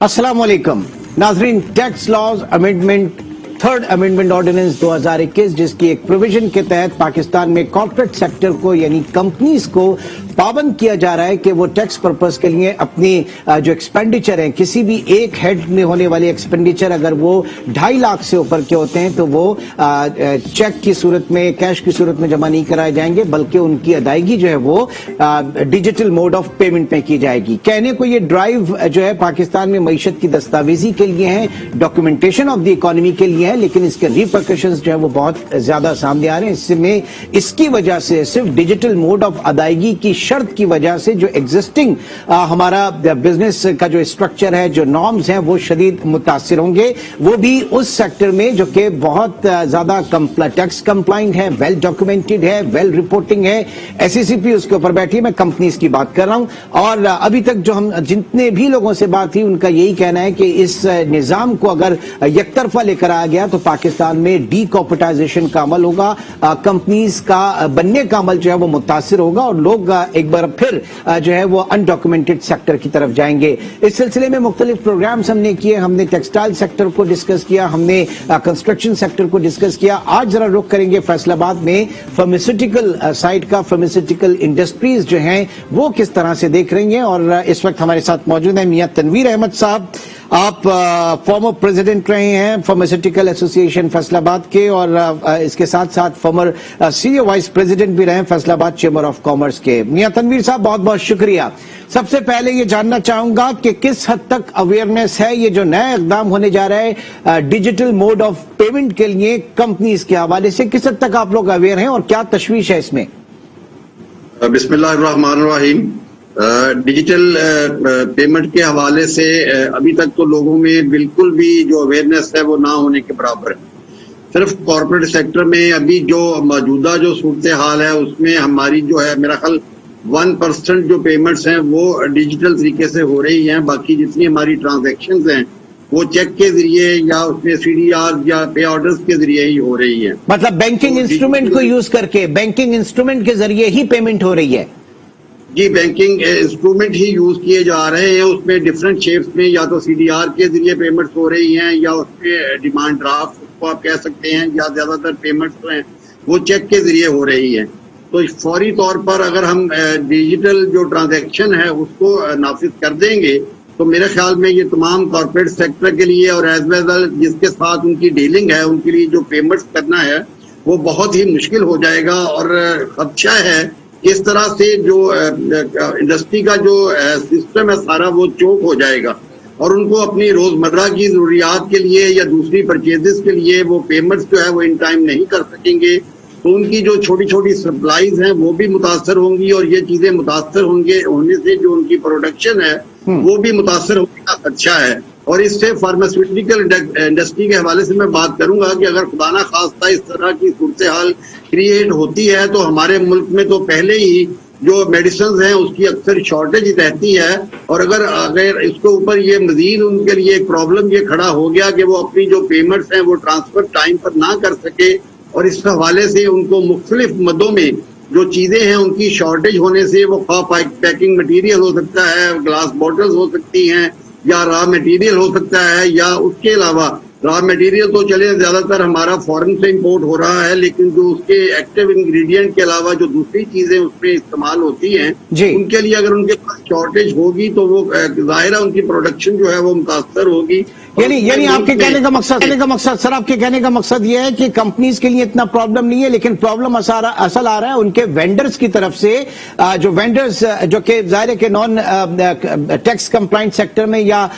अस्सलाम वालेकुम नाजरीन, tax laws amendment third amendment ordinance 2021 जिसकी एक प्रोविजन के तहत पाकिस्तान में कॉर्पोरेट सेक्टर को यानी कंपनीज को पाबंद किया जा रहा है कि वो टैक्स पर्पस के लिए अपनी जो एक्सपेंडिचर है, किसी भी एक हेड में होने वाले एक्सपेंडिचर अगर वो 2.5 लाख से ऊपर के होते हैं तो वो चेक की सूरत में, कैश की सूरत में जमा नहीं कराए जाएंगे, बल्कि उनकी अदायगी जो है वो डिजिटल मोड ऑफ पेमेंट में की जाएगी। कहने को ये ड्राइव जो है पाकिस्तान में मईशत की दस्तावेजी के लिए है, डॉक्यूमेंटेशन ऑफ द इकोनॉमी के लिए है, लेकिन इसके रिपरकशंस जो है वो बहुत ज्यादा सामने आ रहे हैं। इसमें इसकी वजह से सिर्फ डिजिटल मोड ऑफ अदायगी की शर्त की वजह से जो एग्जिस्टिंग हमारा बिजनेस का जो स्ट्रक्चर है, जो नॉर्म्स हैं, वो शदीद मुतासिर होंगे, वो भी उस सेक्टर में जो कि बहुत ज्यादा टैक्स कंप्लाइंट है, वेल डॉक्यूमेंटेड है, वेल रिपोर्टिंग है। एसईसीपी उसके ऊपर बैठी है, मैं कंपनीज की बात कर रहा हूं। और अभी तक जो हम जितने भी लोगों से बात हुई उनका यही कहना है कि इस निजाम को अगर यकतरफा लेकर आया गया तो पाकिस्तान में डी कॉर्पोरेटाइजेशन का अमल होगा, कंपनीज का बनने का अमल जो है वो मुतासिर होगा और लोग एक बार फिर जो है वो अनडॉक्यूमेंटेड सेक्टर की तरफ जाएंगे। इस सिलसिले में मुख्तलिफ प्रोग्राम्स हमने किए, हमने टेक्सटाइल सेक्टर को डिस्कस किया, हमने कंस्ट्रक्शन सेक्टर को डिस्कस किया। आज जरा रुख करेंगे फैसलाबाद में फार्मास्यूटिकल साइड का, फार्मास्यूटिकल इंडस्ट्रीज जो हैं वो किस तरह से देख रही हैं। और इस वक्त हमारे साथ मौजूद हैं मियां तनवीर अहमद साहब। आप फॉर्मर प्रेसिडेंट रहे हैं फार्मास्यूटिकल एसोसिएशन फैसलाबाद के, और इसके साथ साथ फॉर्मर सीईओ वाइस प्रेसिडेंट भी रहे हैं फैसलाबाद चेंबर ऑफ कॉमर्स के। मियां तनवीर साहब, बहुत बहुत शुक्रिया। सबसे पहले ये जानना चाहूंगा कि किस हद तक अवेयरनेस है ये जो नया इकदाम होने जा रहा है डिजिटल मोड ऑफ पेमेंट के लिए कंपनीज के हवाले से, किस हद तक आप लोग अवेयर हैं और क्या तशवीश है इसमें? बिस्मिल्लाहिर्रहमानिर्रहीम। डिजिटल पेमेंट के हवाले से अभी तक तो लोगों में बिल्कुल भी जो अवेयरनेस है वो ना होने के बराबर है। सिर्फ कॉर्पोरेट सेक्टर में अभी जो मौजूदा जो सूरत हाल है उसमें हमारी जो है मेरा ख्याल 1% जो पेमेंट्स हैं वो डिजिटल तरीके से हो रही हैं। बाकी जितनी हमारी ट्रांजैक्शंस हैं वो चेक के जरिए या उसमें सीडीआर या पे ऑर्डर्स के जरिए ही हो रही है। मतलब बैंकिंग इंस्ट्रूमेंट को यूज करके, बैंकिंग इंस्ट्रूमेंट के जरिए ही पेमेंट हो रही है? जी, बैंकिंग इंस्ट्रूमेंट ही यूज किए जा रहे हैं। उसमें डिफरेंट शेप्स में या तो सीडीआर के जरिए पेमेंट्स हो रही हैं या उसमें डिमांड ड्राफ्ट को आप कह सकते हैं, या ज्यादातर पेमेंट्स जो हैं वो चेक के जरिए हो रही हैं। तो फौरी तौर पर अगर हम डिजिटल जो ट्रांजैक्शन है उसको नाफिज कर देंगे तो मेरे ख्याल में ये तमाम कॉर्पोरेट सेक्टर के लिए और एज वेल जिसके साथ उनकी डीलिंग है उनके लिए जो पेमेंट्स करना है वो बहुत ही मुश्किल हो जाएगा। और खदशा है इस तरह से जो इंडस्ट्री का जो सिस्टम है सारा वो चोक हो जाएगा और उनको अपनी रोजमर्रा की जरूरियात के लिए या दूसरी परचेजेस के लिए वो पेमेंट्स जो है वो इन टाइम नहीं कर सकेंगे। तो उनकी जो छोटी छोटी सप्लाईज हैं वो भी मुतासर होंगी और ये चीजें मुतासर होने से जो उनकी प्रोडक्शन है वो भी मुतासर होने का खदशा है। और इससे फार्मास्यूटिकल इंडस्ट्री के हवाले से मैं बात करूंगा कि अगर खुदा ना खास्ता इस तरह की सूरत हाल क्रिएट होती है तो हमारे मुल्क में तो पहले ही जो मेडिसिन हैं उसकी अक्सर शॉर्टेज रहती है, और अगर इसके ऊपर ये मजीद उनके लिए एक प्रॉब्लम ये खड़ा हो गया कि वो अपनी जो पेमेंट्स हैं वो ट्रांसफर टाइम पर ना कर सके, और इस हवाले से उनको मुख्तलिफ मदों में जो चीजें हैं उनकी शॉर्टेज होने से वो पैकिंग मटीरियल हो सकता है, ग्लास बॉटल्स हो सकती हैं, या रॉ मटेरियल हो सकता है, या उसके अलावा रॉ मटेरियल तो चले ज्यादातर हमारा फॉरेन से इंपोर्ट हो रहा है, लेकिन जो उसके एक्टिव इंग्रेडिएंट के अलावा जो दूसरी चीजें उसमें इस्तेमाल होती हैं उनके लिए अगर उनके पास शॉर्टेज होगी तो वो जाहिर है उनकी प्रोडक्शन जो है वो मुतासर होगी। यानी आपके कहने का मकसद सर, आपके कहने का मकसद ये है कि कंपनीज के लिए इतना प्रॉब्लम नहीं है, लेकिन प्रॉब्लम असल आ रहा है उनके वेंडर्स की तरफ से, जो वेंडर्स जो कि जाहिर के नॉन टैक्स कंप्लाइंट सेक्टर में या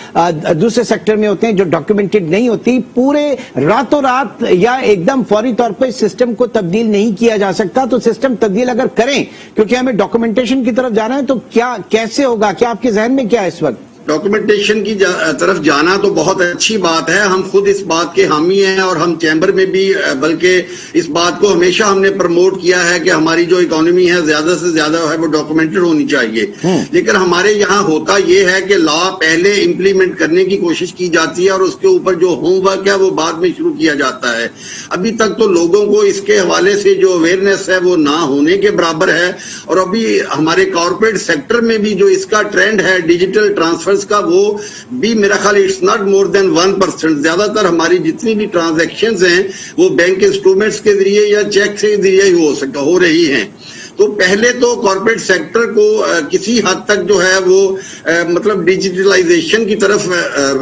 दूसरे सेक्टर में होते हैं जो डॉक्यूमेंटेड नहीं होती, पूरे रातों रात या एकदम फौरी तौर पर सिस्टम को तब्दील नहीं किया जा सकता। तो सिस्टम तब्दील अगर करें, क्योंकि हमें डॉक्यूमेंटेशन की तरफ जाना है, तो क्या कैसे होगा? क्या आपके जहन में क्या है इस वक्त? डॉक्यूमेंटेशन की तरफ जाना तो बहुत अच्छी बात है, हम खुद इस बात के हामी हैं और हम चैम्बर में भी बल्कि इस बात को हमेशा हमने प्रमोट किया है कि हमारी जो इकोनॉमी है ज्यादा से ज्यादा है वो डॉक्यूमेंटेड होनी चाहिए। लेकिन हमारे यहाँ होता ये है कि लॉ पहले इम्प्लीमेंट करने की कोशिश की जाती है और उसके ऊपर जो होमवर्क है वो बाद में शुरू किया जाता है। अभी तक तो लोगों को इसके हवाले से जो अवेयरनेस है वो ना होने के बराबर है। और अभी हमारे कॉर्पोरेट सेक्टर में भी जो इसका ट्रेंड है डिजिटल ट्रांसफर ट्रांसफर्स का, वो भी मेरा ख्याल इट्स नॉट मोर देन 1%। ज्यादातर हमारी जितनी भी ट्रांजैक्शंस हैं वो बैंक इंस्ट्रूमेंट्स के जरिए या चेक के जरिए ही हो रही हैं। तो पहले तो कॉर्पोरेट सेक्टर को किसी हद तक जो है वो मतलब डिजिटलाइजेशन की तरफ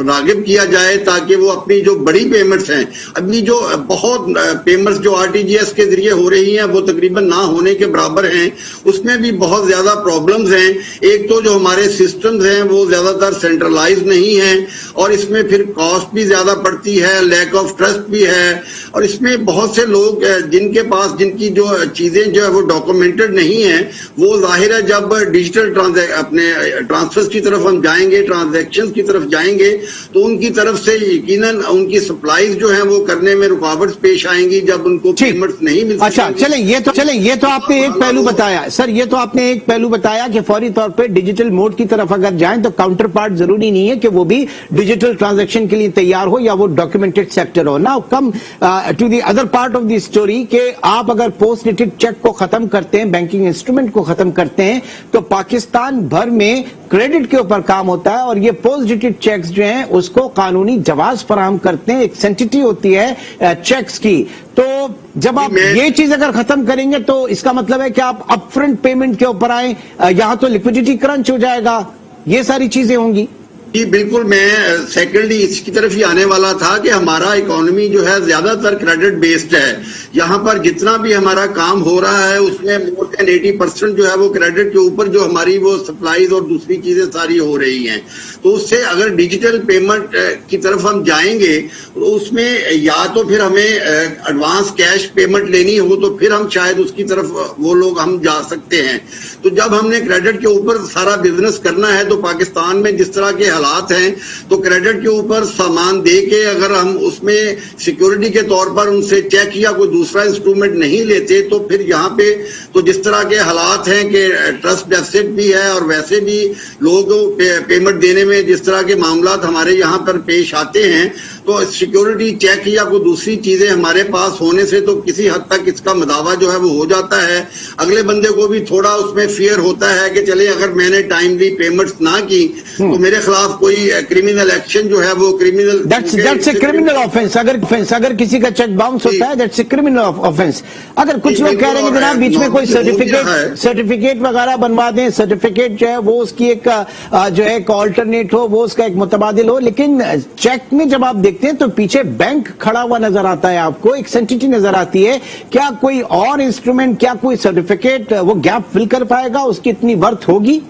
रागिब किया जाए, ताकि वो अपनी जो बड़ी पेमेंट्स हैं, अभी जो बहुत पेमेंट्स जो आरटीजीएस के जरिए हो रही हैं वो तकरीबन ना होने के बराबर हैं, उसमें भी बहुत ज्यादा प्रॉब्लम्स हैं। एक तो जो हमारे सिस्टम्स हैं वो ज्यादातर सेंट्रलाइज नहीं है, और इसमें फिर कॉस्ट भी ज्यादा पड़ती है, लैक ऑफ ट्रस्ट भी है, और इसमें बहुत से लोग जिनके पास जिनकी जो चीजें जो है वो डॉक्यूमेंट नहीं है, वो जाहिर है जब डिजिटल अपने ट्रांसफर्स की तरफ हम जाएंगे, ट्रांजैक्शंस की तरफ जाएंगे, तो उनकी तरफ से यकीनन उनकी सप्लाईज जो है वो करने में रुकावट पेश आएंगी जब उनको पेमेंट्स नहीं मिल। अच्छा, चले ये तो आपने एक पहलू बताया सर, ये तो आपने एक पहलू बताया कि फौरी तौर पे डिजिटल मोड की तरफ अगर जाएं तो काउंटर पार्ट जरूरी नहीं है कि वो भी डिजिटल ट्रांजैक्शन के लिए तैयार हो या वो डॉक्यूमेंटेड सेक्टर हो। Now come to the other part of the story कि आप अगर पोस्ट डेटेड चेक को खत्म करते हैं, बैंकिंग इंस्ट्रूमेंट को खत्म करते हैं, तो पाकिस्तान भर में क्रेडिट के ऊपर काम होता है, और ये पोस्ट डेटेड चेक्स जो हैं उसको कानूनी जवाज फराहम करते हैं। एक सेंटिटी होती है चेक्स की। तो जब आप ये चीज अगर खत्म करेंगे तो इसका मतलब है कि आप अपफ्रंट पेमेंट के ऊपर आए, यहां तो लिक्विडिटी क्रंच हो जाएगा, ये सारी चीजें होंगी। जी बिल्कुल, मैं सेकेंडली इसकी तरफ ही आने वाला था कि हमारा इकोनॉमी जो है ज्यादातर क्रेडिट बेस्ड है। यहाँ पर जितना भी हमारा काम हो रहा है उसमें मोर देन 80% जो है वो क्रेडिट के ऊपर जो हमारी वो सप्लाईज और दूसरी चीजें सारी हो रही हैं। तो उससे अगर डिजिटल पेमेंट की तरफ हम जाएंगे तो उसमें या तो फिर हमें एडवांस कैश पेमेंट लेनी हो तो फिर हम शायद उसकी तरफ वो लोग हम जा सकते हैं। तो जब हमने क्रेडिट के ऊपर सारा बिजनेस करना है तो पाकिस्तान में जिस तरह के हालात हैं, तो क्रेडिट के ऊपर सामान दे के अगर हम उसमें सिक्योरिटी के तौर पर उनसे चेक या कोई दूसरा इंस्ट्रूमेंट नहीं लेते, तो फिर यहाँ पे तो जिस तरह के हालात हैं कि ट्रस्ट डेफिसिट भी है, और वैसे भी लोग पेमेंट देने में जिस तरह के मामलात हमारे यहाँ पर पेश आते हैं, तो सिक्योरिटी चेक या कोई दूसरी चीजें हमारे पास होने से तो किसी हद तक इसका मदावा जो है वो हो जाता है। अगले बंदे को भी थोड़ा उसमें फियर होता है कि चले अगर मैंने टाइमली पेमेंट्स ना की तो मेरे खिलाफ कोई क्रिमिनल एक्शन जो है वो criminal that's a criminal offence. अगर किसी का चेक बाउंस होता है दैट्स ए क्रिमिनल ऑफेंस। अगर कुछ लोग कह रहे हैं जनाब बीच में कोई सर्टिफिकेट वगैरह बनवा दें, सर्टिफिकेट जो है वो उसकी एक जो है एक ऑल्टरनेट हो, वो उसका एक मुतबादिल हो, लेकिन चेक में जब आप देखते हैं तो पीछे बैंक खड़ा हुआ नजर आता है, आपको एक सेंटिटी नजर आती है। क्या कोई और इंस्ट्रूमेंट, क्या कोई सर्टिफिकेट वो गैप फिल कर पाएगा? उसकी इतनी वर्थ होगी?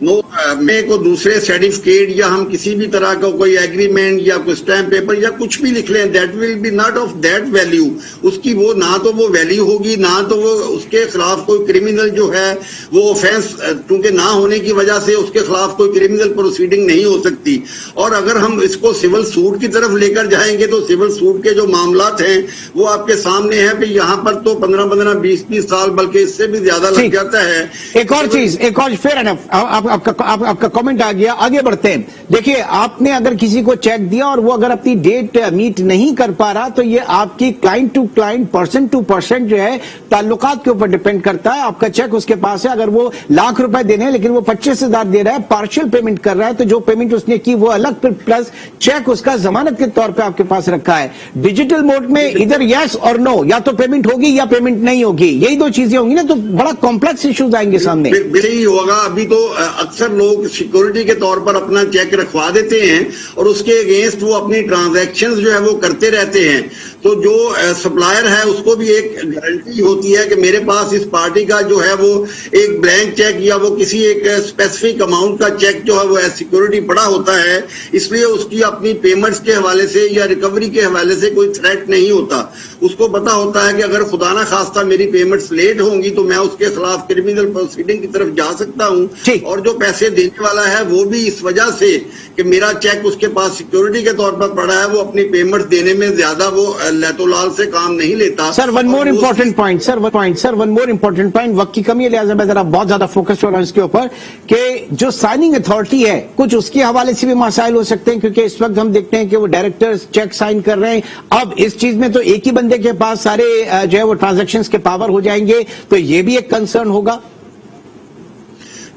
मैं को दूसरे सर्टिफिकेट या हम किसी भी तरह का कोई एग्रीमेंट या कोई स्टैम्प पेपर या कुछ भी लिख लें, that will be not of that value. उसकी वो ना तो वो वैल्यू होगी, ना तो वो उसके खिलाफ कोई क्रिमिनल जो है वो ऑफेंस, क्योंकि ना होने की वजह से उसके खिलाफ कोई क्रिमिनल प्रोसीडिंग नहीं हो सकती। और अगर हम इसको सिविल सूट की तरफ लेकर जाएंगे तो सिविल सूट के जो मामलात हैं वो आपके सामने है कि यहाँ पर तो 15-15, 20-20 साल बल्कि इससे भी ज्यादा लग जाता है। एक और चीज, फेयर एनफ, आपका कमेंट आ गया, आगे बढ़ते हैं। देखिए, आपने अगर किसी को चेक दिया और वो अगर अपनी डेट मीट नहीं कर पा रहा तो ये आपकी client to client, person to person जो है ताल्लुकात के ऊपर डिपेंड करता है। आपका चेक उसके पास है, अगर वो लाख रुपए देने हैं लेकिन वो 25,000 दे रहा है, पार्शियल पेमेंट कर रहा है, तो जो पेमेंट उसने की वो अलग, प्लस चेक उसका जमानत के तौर पर आपके पास रखा है। डिजिटल मोड में इधर यस और नो, या तो पेमेंट होगी या पेमेंट नहीं होगी, यही दो चीजें होंगी ना, तो बड़ा कॉम्प्लेक्स इश्यूज आएंगे सामने। यही होगा। अभी तो अक्सर लोग सिक्योरिटी के तौर पर अपना चेक रखवा देते हैं और उसके अगेंस्ट वो अपनी ट्रांजैक्शंस जो है वो करते रहते हैं। तो जो सप्लायर है उसको भी एक गारंटी होती है कि मेरे पास इस पार्टी का जो है वो एक ब्लैंक चेक या वो किसी एक स्पेसिफिक अमाउंट का चेक जो है वो सिक्योरिटी पड़ा होता है, इसलिए उसकी अपनी पेमेंट्स के हवाले से या रिकवरी के हवाले से कोई थ्रेट नहीं होता। उसको पता होता है कि अगर खुदा ना खास्ता मेरी पेमेंट्स लेट होंगी तो मैं उसके खिलाफ क्रिमिनल प्रोसीडिंग की तरफ जा सकता हूं, और जो पैसे देने वाला है वो भी इस वजह से कि मेरा चेक उसके पास सिक्योरिटी के तौर पर पड़ा है, वो अपनी पेमेंट देने में ज्यादा वो लैतोलाल से काम नहीं लेता। Sir one more important point, वक्त की कमी है लिहाजा मैं जरा बहुत ज्यादा फोकस हो रहा हूं इसके ऊपर कि जो साइनिंग अथॉरिटी है कुछ उसके हवाले से भी मसाइल हो सकते हैं, क्योंकि इस वक्त हम देखते हैं कि वो डायरेक्टर्स चेक साइन कर रहे हैं। अब इस चीज में तो एक ही बंदे के पास सारे जो है वो ट्रांजैक्शंस के पावर हो जाएंगे, तो ये भी एक कंसर्न होगा।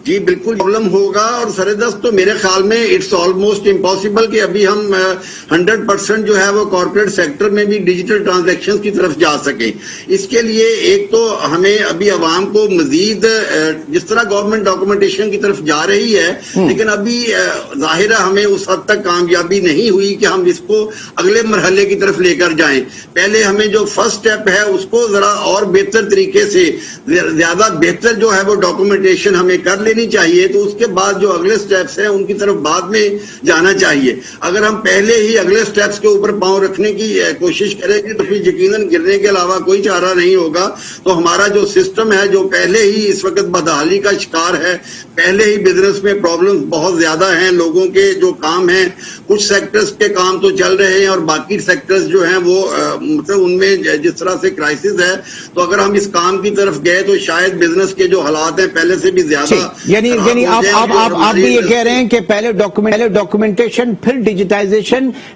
جی بالکل پرابلم ہوگا، اور سردست تو میرے خیال میں اٹس آلموسٹ امپاسبل کہ ابھی ہم 100% جو ہے وہ کارپوریٹ سیکٹر میں بھی ڈیجیٹل ٹرانزیکشن کی طرف جا سکیں۔ اس کے لیے ایک تو ہمیں ابھی عوام کو مزید جس طرح گورنمنٹ ڈاکومنٹیشن کی طرف جا رہی ہے، لیکن ابھی ظاہر ہے ہمیں اس حد تک کامیابی نہیں ہوئی کہ ہم اس کو اگلے مرحلے کی طرف لے کر جائیں۔ پہلے ہمیں جو فرسٹ سٹیپ ہے اس کو ذرا اور بہتر طریقے سے، زیادہ بہتر جو ہے وہ ڈاکومنٹیشن ہمیں کر لینی چاہیے، تو اس کے بعد جو اگلے سٹیپس ہیں ان کی طرف بعد میں جانا چاہیے۔ اگر ہم پہلے ہی اگلے سٹیپس کے اوپر پاؤں رکھنے کی کوشش کریں گے تو پھر یقیناً گرنے کے علاوہ کوئی چارہ نہیں ہوگا۔ تو ہمارا جو سسٹم ہے جو پہلے ہی اس وقت بدحالی کا شکار ہے، پہلے ہی بزنس میں پرابلمز بہت زیادہ ہیں، لوگوں کے جو کام ہیں کچھ سیکٹرز کے کام تو چل رہے ہیں اور باقی سیکٹرز جو ہیں وہ مطلب ان میں جس طرح سے کرائسس ہے، تو اگر ہم اس کام کی طرف گئے تو شاید بزنس کے جو حالات ہیں پہلے سے بھی زیادہ یعنی آپ بھی یہ کہہ رہے ہیں کہ پہلے ڈاکومنٹیشن پھر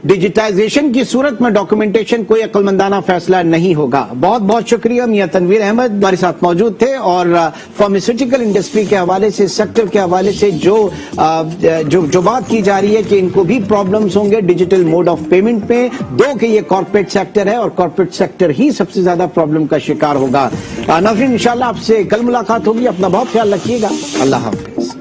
ڈیجیٹائزیشن کی صورت میں ڈاکومنٹیشن کوئی عقل مندانہ فیصلہ نہیں ہوگا۔ بہت بہت شکریہ، میاں تنویر احمد ہمارے ساتھ موجود تھے، اور فارماسیوٹیکل انڈسٹری کے حوالے سے، سیکٹر کے حوالے سے جو بات کی جا رہی ہے کہ ان کو بھی پرابلمز ہوں گے ڈیجیٹل موڈ آف پیمنٹ میں، کہ یہ کارپوریٹ سیکٹر ہے اور کارپوریٹ سیکٹر ہی سب سے زیادہ پرابلم کا شکار ہوگا۔ ناظرین انشاءاللہ آپ سے کل ملاقات ہوگی، اپنا بہت خیال رکھیے گا، اللہ حافظ۔